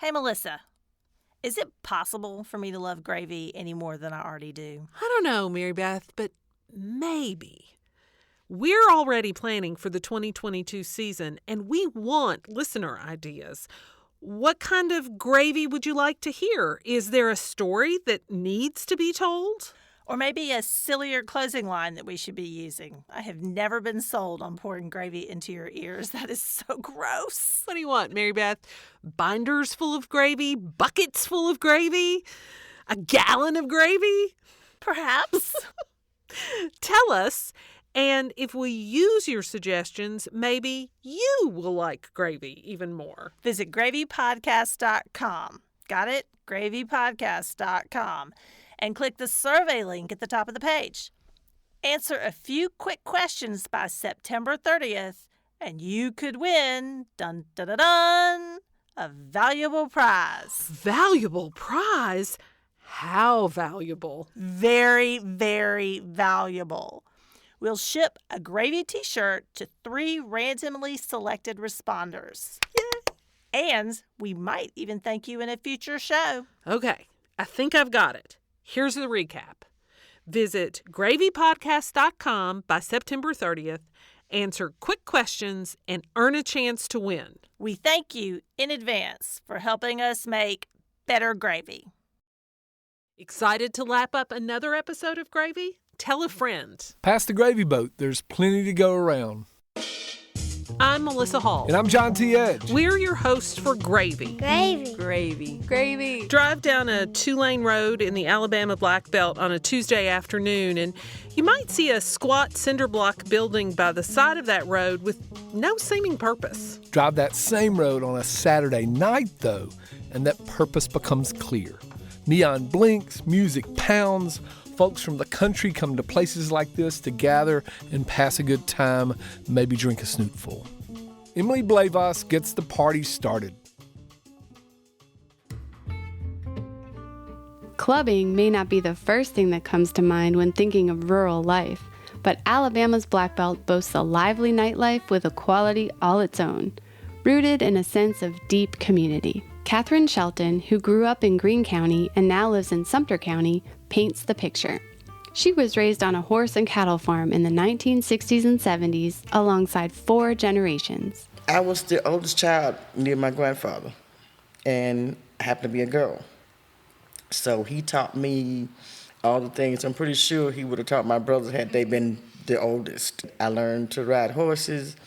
Hey, Melissa, is it possible for me to love gravy any more than I already do? I don't know, Mary Beth, but maybe. We're already planning for the 2022 season, and we want listener ideas. What kind of gravy would you like to hear? Is there a story that needs to be told? Or maybe a sillier closing line that we should be using. I have never been sold on pouring gravy into your ears. That is so gross. What do you want, Mary Beth? Binders full of gravy? Buckets full of gravy? A gallon of gravy? Perhaps. Tell us, and if we use your suggestions, maybe you will like gravy even more. Visit gravypodcast.com. Got it? gravypodcast.com. And click the survey link at the top of the page. Answer a few quick questions by September 30th, and you could win, dun dun dun dun, a valuable prize. Valuable prize? How valuable? Very, very valuable. We'll ship a gravy t-shirt to 3 randomly selected responders. Yay! And we might even thank you in a future show. Okay, I think I've got it. Here's the recap. Visit gravypodcast.com by September 30th, answer quick questions, and earn a chance to win. We thank you in advance for helping us make better gravy. Excited to lap up another episode of Gravy? Tell a friend. Pass the gravy boat. There's plenty to go around. I'm Melissa Hall. And I'm John T. Edge. We're your hosts for Gravy. Gravy. Gravy. Gravy. Drive down a 2-lane road in the Alabama Black Belt on a Tuesday afternoon, and you might see a squat cinder block building by the side of that road with no seeming purpose. Drive that same road on a Saturday night, though, and that purpose becomes clear. Neon blinks, music pounds. Folks from the country come to places like this to gather and pass a good time, maybe drink a snootful. Emily Blavos gets the party started. Clubbing may not be the first thing that comes to mind when thinking of rural life, but Alabama's Black Belt boasts a lively nightlife with a quality all its own, rooted in a sense of deep community. Catherine Shelton, who grew up in Greene County and now lives in Sumter County, paints the picture. She was raised on a horse and cattle farm in the 1960s and 70s alongside 4 generations. I was the oldest child near my grandfather, and I happened to be a girl. So he taught me all the things. I'm pretty sure he would have taught my brothers had they been the oldest. I learned to ride horses.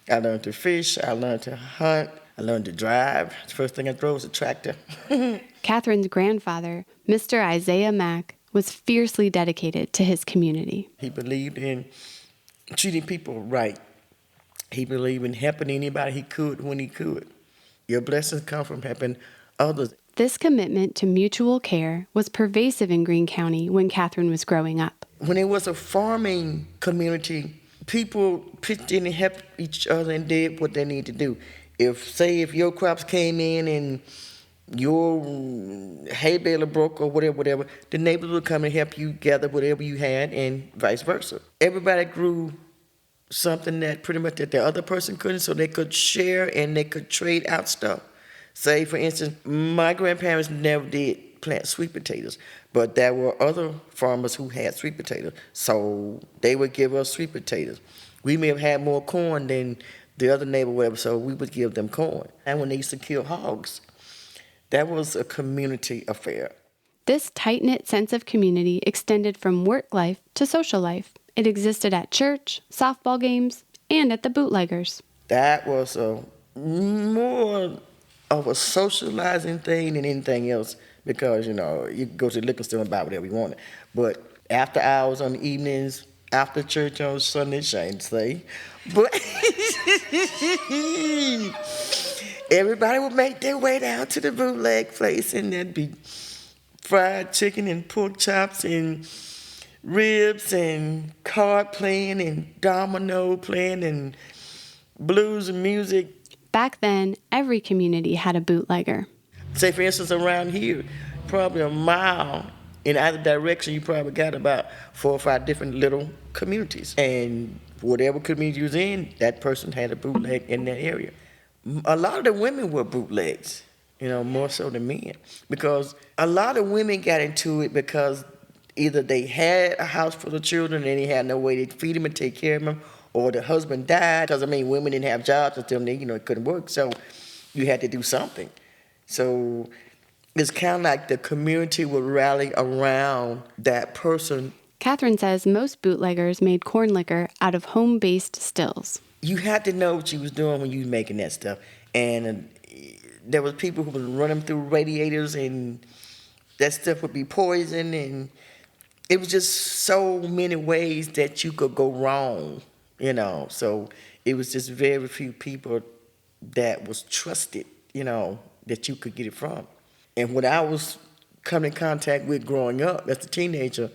I learned to fish. I learned to hunt. I learned to drive. The first thing I drove was a tractor. Catherine's grandfather, Mr. Isaiah Mack, was fiercely dedicated to his community. He believed in treating people right. He believed in helping anybody he could when he could. Your blessings come from helping others. This commitment to mutual care was pervasive in Greene County when Catherine was growing up. When it was a farming community, people pitched in and helped each other and did what they needed to do. If your crops came in and your hay baler broke or whatever, the neighbors would come and help you gather whatever you had and vice versa. Everybody grew something that pretty much that the other person couldn't, so they could share and they could trade out stuff. Say, for instance, my grandparents never did plant sweet potatoes, but there were other farmers who had sweet potatoes, so they would give us sweet potatoes. We may have had more corn than the other neighbor, whatever, so we would give them corn. And when they used to kill hogs, that was a community affair. This tight-knit sense of community extended from work life to social life. It existed at church, softball games, and at the bootleggers. That was more of a socializing thing than anything else because, you could go to the liquor store and buy whatever you wanted. But after hours on the evenings, after church on Sunday, shame to say, but everybody would make their way down to the bootleg place, and there'd be fried chicken and pork chops and ribs and card playing and domino playing and blues and music. Back then, every community had a bootlegger. Say, for instance, around here, probably a mile in either direction, you probably got about 4 or 5 different little communities. And whatever community you was in, that person had a bootleg in that area. A lot of the women were bootlegs. more so than men. Because a lot of women got into it because either they had a house full of children and they had no way to feed them and take care of them, or the husband died. Because, women didn't have jobs until they, it couldn't work. So you had to do something. So it's kind of like the community would rally around that person. Catherine says most bootleggers made corn liquor out of home-based stills. You had to know what you was doing when you was making that stuff. And there was people who would run them through radiators, and that stuff would be poison, and it was just so many ways that you could go wrong, So it was just very few people that was trusted, that you could get it from. And when I was coming in contact with growing up as a teenager,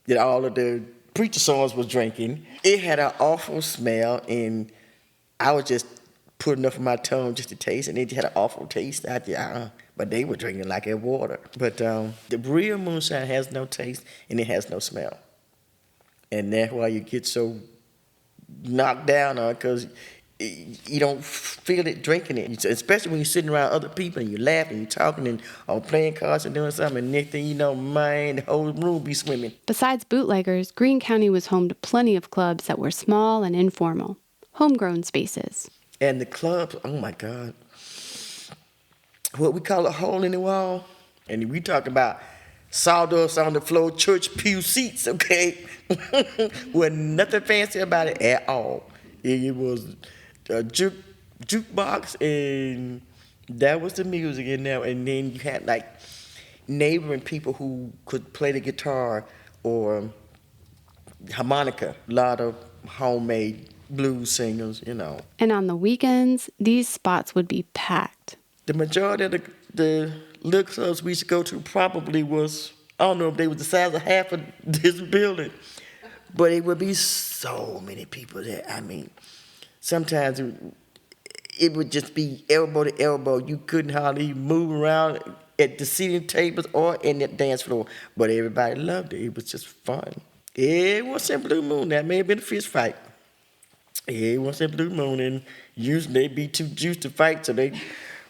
that all of the preacher sons was drinking, it had an awful smell, and I was just put enough of my tongue just to taste, and it had an awful taste. But they were drinking like it water. But the real moonshine has no taste, and it has no smell. And that's why you get so knocked down on it, because you don't feel it drinking it. Especially when you're sitting around other people and you're laughing, you're talking, and playing cards and doing something, and next thing you know, man, the whole room be swimming. Besides bootleggers, Greene County was home to plenty of clubs that were small and informal, homegrown spaces. And the clubs, oh my God. What we call a hole in the wall. And we talk about sawdust on the floor, church pew seats, okay? Wasn't nothing fancy about it at all. It was a jukebox, and that was the music in there. And then you had like neighboring people who could play the guitar or harmonica. A lot of homemade blues singers, And on the weekends, these spots would be packed. The majority of the little clubs we used to go to probably was, I don't know if they was the size of half of this building, but it would be so many people there. Sometimes it would just be elbow to elbow. You couldn't hardly move around at the seating tables or in the dance floor, but everybody loved it. It was just fun. It was a blue moon. That may have been a fist fight. It was a blue moon, and usually they'd be too juiced to fight, so they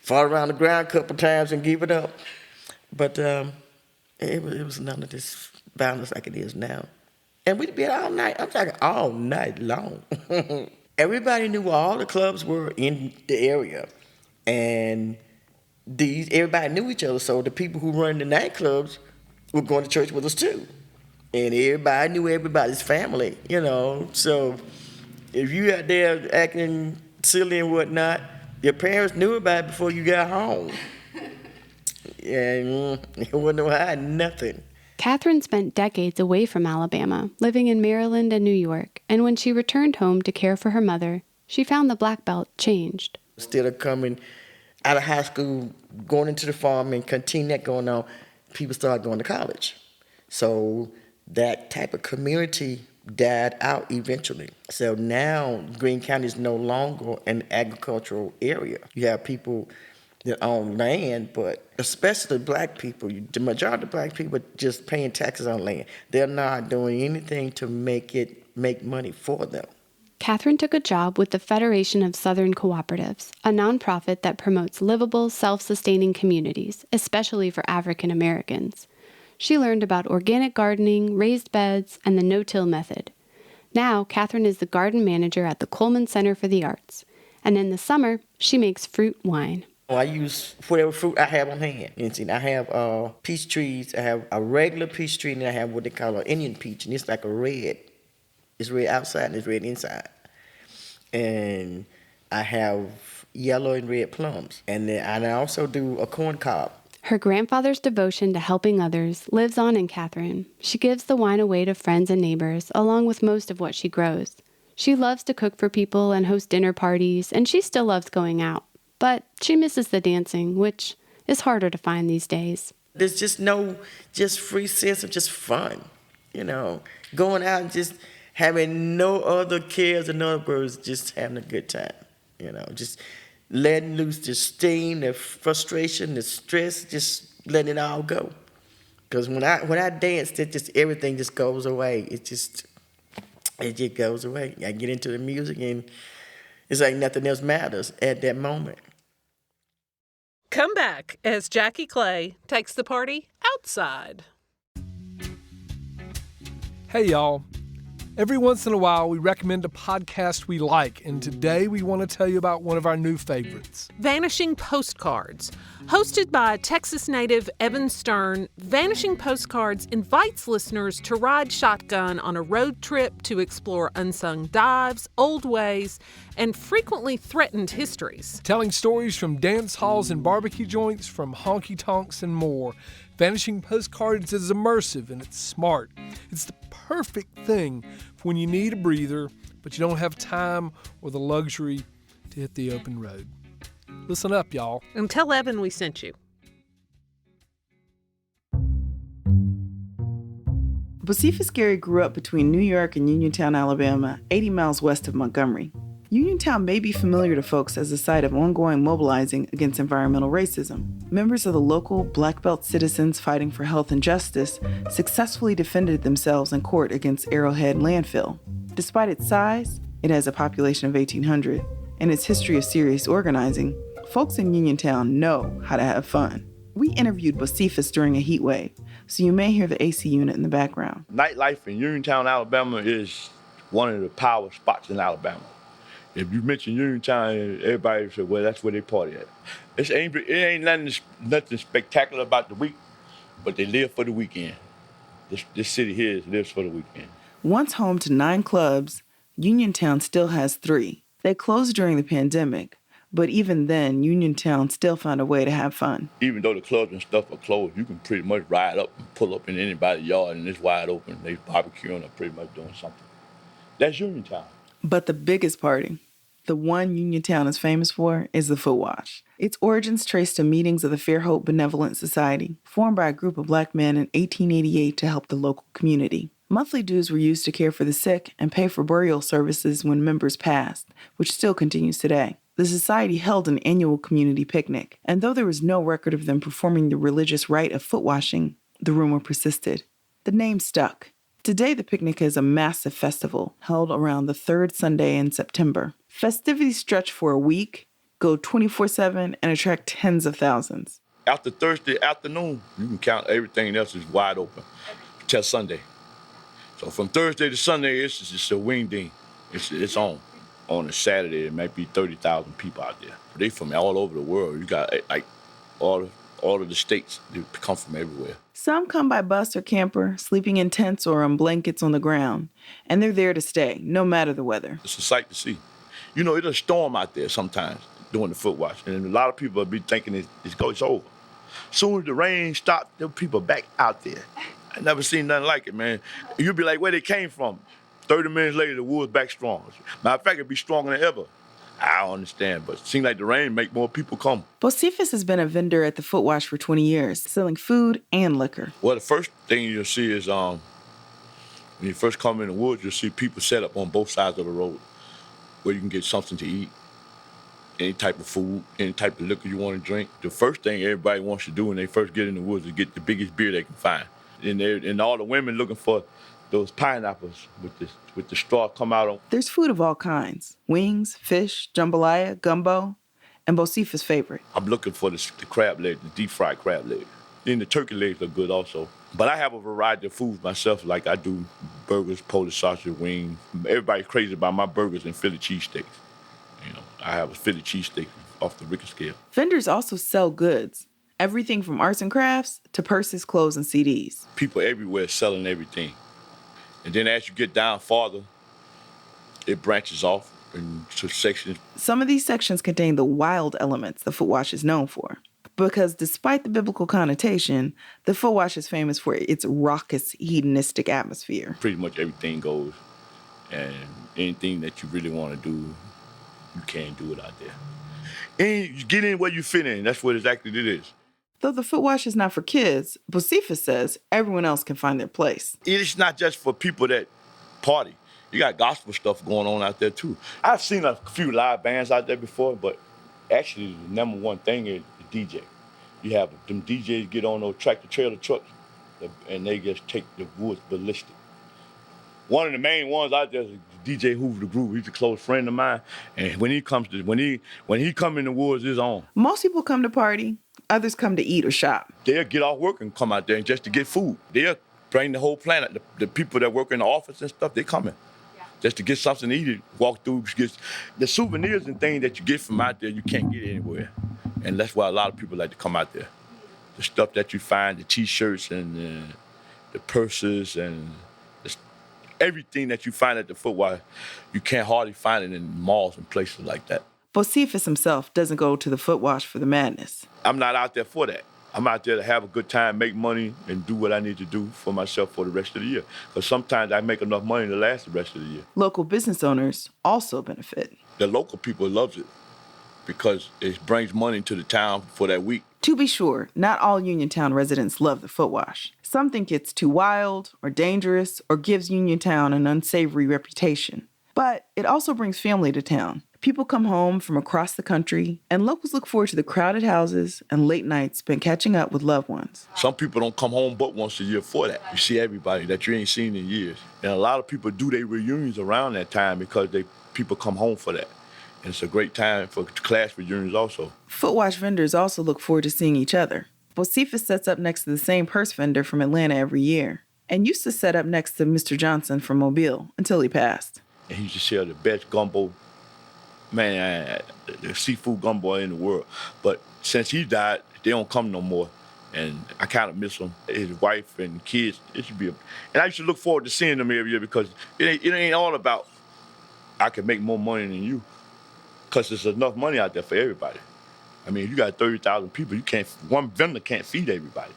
fall around the ground a couple times and give it up. But it was none of this violence like it is now. And we'd be out all night. I'm talking all night long. Everybody knew where all the clubs were in the area, and everybody knew each other. So the people who run the nightclubs were going to church with us too, and everybody knew everybody's family. So if you out there acting silly and whatnot, your parents knew about it before you got home. And you wouldn't know how, nothing. Catherine spent decades away from Alabama, living in Maryland and New York, and when she returned home to care for her mother, she found the Black Belt changed. Instead of coming out of high school, going into the farm and continuing that going on, people started going to college. So that type of community died out eventually. So now Greene County is no longer an agricultural area. You have people that own land, but especially black people, the majority of black people are just paying taxes on land. They're not doing anything to make money for them. Catherine took a job with the Federation of Southern Cooperatives, a nonprofit that promotes livable, self-sustaining communities, especially for African Americans. She learned about organic gardening, raised beds, and the no-till method. Now, Catherine is the garden manager at the Coleman Center for the Arts. And in the summer, she makes fruit wine. I use whatever fruit I have on hand. I have peach trees. I have a regular peach tree, and I have what they call an Indian peach, and it's like a red. It's red outside and it's red inside. And I have yellow and red plums. And then I also do a corn cob. Her grandfather's devotion to helping others lives on in Catherine. She gives the wine away to friends and neighbors, along with most of what she grows. She loves to cook for people and host dinner parties, and she still loves going out. But she misses the dancing, which is harder to find these days. There's just no free sense of just fun, going out and just having no other cares, in other words, just having a good time, just letting loose the steam, the frustration, the stress, just letting it all go. Because when I dance, everything just goes away. It just goes away. I get into the music, and it's like nothing else matters at that moment. Come back as Jackie Clay takes the party outside. Hey, y'all. Every once in a while, we recommend a podcast we like, and today we want to tell you about one of our new favorites. Vanishing Postcards. Hosted by Texas native Evan Stern, Vanishing Postcards invites listeners to ride shotgun on a road trip to explore unsung dives, old ways, and frequently threatened histories. Telling stories from dance halls and barbecue joints, from honky-tonks and more. Vanishing Postcards is immersive and it's smart. It's the perfect thing for when you need a breather, but you don't have time or the luxury to hit the open road. Listen up, y'all. And tell Evan we sent you. Bocephus Gary grew up between New York and Uniontown, Alabama, 80 miles west of Montgomery. Uniontown may be familiar to folks as a site of ongoing mobilizing against environmental racism. Members of the local Black Belt citizens fighting for health and justice successfully defended themselves in court against Arrowhead Landfill. Despite its size, it has a population of 1,800, and its history of serious organizing, folks in Uniontown know how to have fun. We interviewed Bocephus during a heat wave, so you may hear the AC unit in the background. Nightlife in Uniontown, Alabama is one of the power spots in Alabama. If you mention Uniontown, everybody says, well, that's where they party at. It ain't nothing spectacular about the week, but they live for the weekend. This city here lives for the weekend. Once home to 9 clubs, Uniontown still has 3. They closed during the pandemic, but even then, Uniontown still found a way to have fun. Even though the clubs and stuff are closed, you can pretty much ride up and pull up in anybody's yard and it's wide open. They barbecuing or pretty much doing something. That's Uniontown. But the biggest party, the one Uniontown is famous for, is the Footwash. Its origins trace to meetings of the Fairhope Benevolent Society, formed by a group of black men in 1888 to help the local community. Monthly dues were used to care for the sick and pay for burial services when members passed, which still continues today. The society held an annual community picnic, and though there was no record of them performing the religious rite of foot washing, the rumor persisted. The name stuck. Today, the picnic is a massive festival held around the 3rd Sunday in September. Festivities stretch for a week, go 24/7, and attract tens of thousands. After Thursday afternoon, you can count everything else is wide open till Sunday. So from Thursday to Sunday, it's just a wing ding. It's on. On a Saturday, it might be 30,000 people out there. They from all over the world. You got like all of the states. They come from everywhere. Some come by bus or camper, sleeping in tents or on blankets on the ground, and they're there to stay, no matter the weather. It's a sight to see. You know, it'll storm out there sometimes doing the Footwash, and a lot of people will be thinking it's over. Soon as the rain stops, the people back out there. I never seen nothing like it, man. You'll be like, where they came from? 30 minutes later, the wood's back strong. Matter of fact, it'd be stronger than ever. I don't understand, but it seems like the rain make more people come. Bocephus has been a vendor at the Footwash for 20 years, selling food and liquor. Well, the first thing you'll see is when you first come in the woods, you'll see people set up on both sides of the road where you can get something to eat, any type of food, any type of liquor you want to drink. The first thing everybody wants to do when they first get in the woods is get the biggest beer they can find. And all the women looking for those pineapples with the straw come out on. There's food of all kinds. Wings, fish, jambalaya, gumbo, and Bocephus' favorite. I'm looking for the crab leg, the deep fried crab leg. Then the turkey legs are good also. But I have a variety of foods myself, like I do burgers, Polish sausage, wings. Everybody's crazy about my burgers and Philly cheesesteaks. You know, I have a Philly cheesesteak off the Richter scale. Vendors also sell goods. Everything from arts and crafts to purses, clothes, and CDs. People everywhere selling everything. And then as you get down farther, it branches off into sections. Some of these sections contain the wild elements the Footwash is known for. Because despite the biblical connotation, the Footwash is famous for its raucous, hedonistic atmosphere. Pretty much everything goes. And anything that you really want to do, you can do it out there. And you get in where you fit in. That's what exactly it is. Though the Footwash is not for kids, Bocephus says everyone else can find their place. It's not just for people that party. You got gospel stuff going on out there, too. I've seen a few live bands out there before, but actually the number one thing is the DJ. You have them DJs get on those tractor-trailer trucks, and they just take the Woods Ballistic. One of the main ones out there is DJ Hoover the Groove. He's a close friend of mine. And when he come in the woods, it's on. Most people come to party. Others come to eat or shop. They'll get off work and come out there just to get food. They'll bring the whole planet. The people that work in the office and stuff, they coming. Just to get something to eat, walk through, get the souvenirs and things that you get from out there, you can't get anywhere. And that's why a lot of people like to come out there. The stuff that you find, the T-shirts and the purses and everything that you find at the Footwash, you can't hardly find it in malls and places like that. Bocephus himself doesn't go to the Footwash for the madness. I'm not out there for that. I'm out there to have a good time, make money, and do what I need to do for myself for the rest of the year. Because sometimes I make enough money to last the rest of the year. Local business owners also benefit. The local people loves it because it brings money to the town for that week. To be sure, not all Uniontown residents love the Footwash. Some think it's too wild or dangerous or gives Uniontown an unsavory reputation. But it also brings family to town. People come home from across the country, and locals look forward to the crowded houses and late nights spent catching up with loved ones. Some people don't come home but once a year for that. You see everybody that you ain't seen in years. And a lot of people do their reunions around that time because people come home for that. And it's a great time for class reunions also. Footwash vendors also look forward to seeing each other. Bocephus sets up next to the same purse vendor from Atlanta every year, and used to set up next to Mr. Johnson from Mobile until he passed. And he used to sell the best gumbo, man, the seafood gumbo in the world. But since he died, they don't come no more. And I kind of miss him. His wife and kids, it should be and I used to look forward to seeing them every year because it ain't all about I can make more money than you. Because there's enough money out there for everybody. I mean, you got 30,000 people, one vendor can't feed everybody.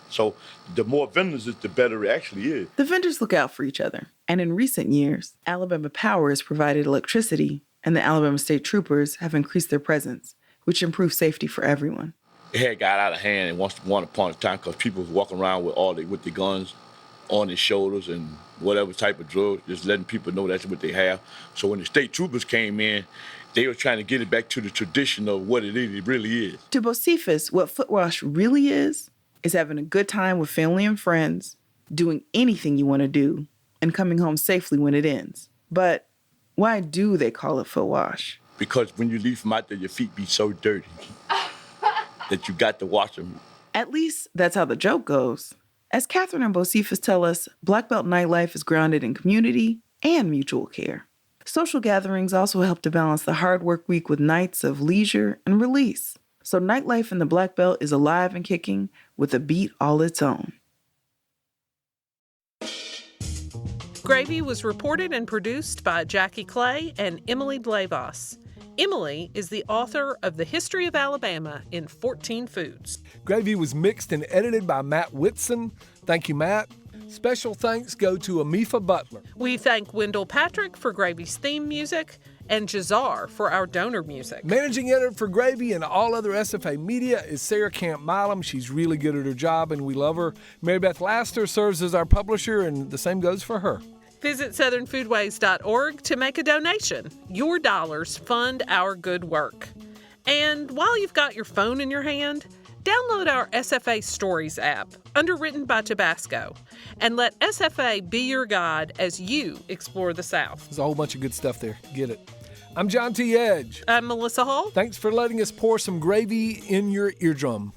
So the more vendors, the better it actually is. The vendors look out for each other. And in recent years, Alabama Power has provided electricity, and the Alabama State Troopers have increased their presence, which improves safety for everyone. It had got out of hand and once upon a time because people was walking around with their guns on their shoulders and whatever type of drugs, just letting people know that's what they have. So when the state troopers came in, they were trying to get it back to the tradition of what it really is. To Bocephus, what Footwash really is having a good time with family and friends, doing anything you want to do, and coming home safely when it ends. But why do they call it Footwash? Because when you leave from out there, your feet be so dirty that you got to wash them. At least that's how the joke goes. As Catherine and Bocephus tell us, Black Belt Nightlife is grounded in community and mutual care. Social gatherings also help to balance the hard work week with nights of leisure and release. So nightlife in the Black Belt is alive and kicking with a beat all its own. Gravy was reported and produced by Jackie Clay and Emily Blavos. Emily is the author of The History of Alabama in 14 Foods. Gravy was mixed and edited by Matt Whitson. Thank you, Matt. Special thanks go to Amifa Butler. We thank Wendell Patrick for Gravy's theme music and Jazar for our donor music. Managing editor for Gravy and all other SFA media is Sarah Camp Milam. She's really good at her job and we love her. Mary Beth Laster serves as our publisher and the same goes for her. Visit southernfoodways.org to make a donation. Your dollars fund our good work. And while you've got your phone in your hand, download our SFA Stories app, underwritten by Tabasco, and let SFA be your guide as you explore the South. There's a whole bunch of good stuff there. Get it. I'm John T. Edge. I'm Melissa Hall. Thanks for letting us pour some gravy in your eardrum.